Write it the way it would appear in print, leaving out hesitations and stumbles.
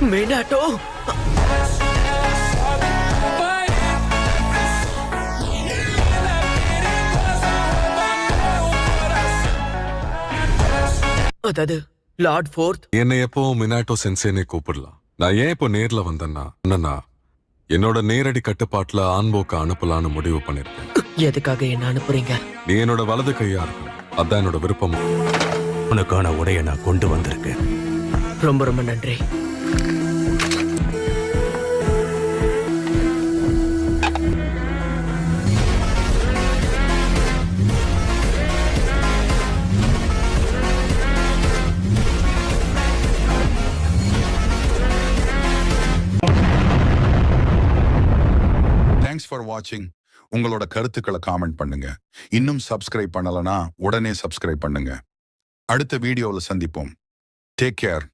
Minato, அதாவது Lord fourth. என்னை எப்பவும் மினாட்டோ சென்சேனே கூப்பிடலாம். நான் ஏன் இப்போ நேர்ல வந்தேன்னா என்னன்னா என்னோட நேரடி கட்டுப்பாட்டுல ஆன்போக்க அனுப்பலான்னு முடிவு பண்ணிருக்கேன். எதுக்காக என்ன அனுப்புறீங்க? நீ என்னோட வலது கையா இருக்கும், அதான் என்னோட விருப்பமும். உனக்கான உடைய நான் கொண்டு வந்திருக்கேன். ரொம்ப ரொம்ப நன்றி. தேங்க்ஸ் ஃபார் வாட்சிங். உங்களோட கருத்துக்களை காமெண்ட் பண்ணுங்க. இன்னும் சப்ஸ்கிரைப் பண்ணலனா உடனே சப்ஸ்கிரைப் பண்ணுங்க. அடுத்த வீடியோவில் சந்திப்போம். Take care.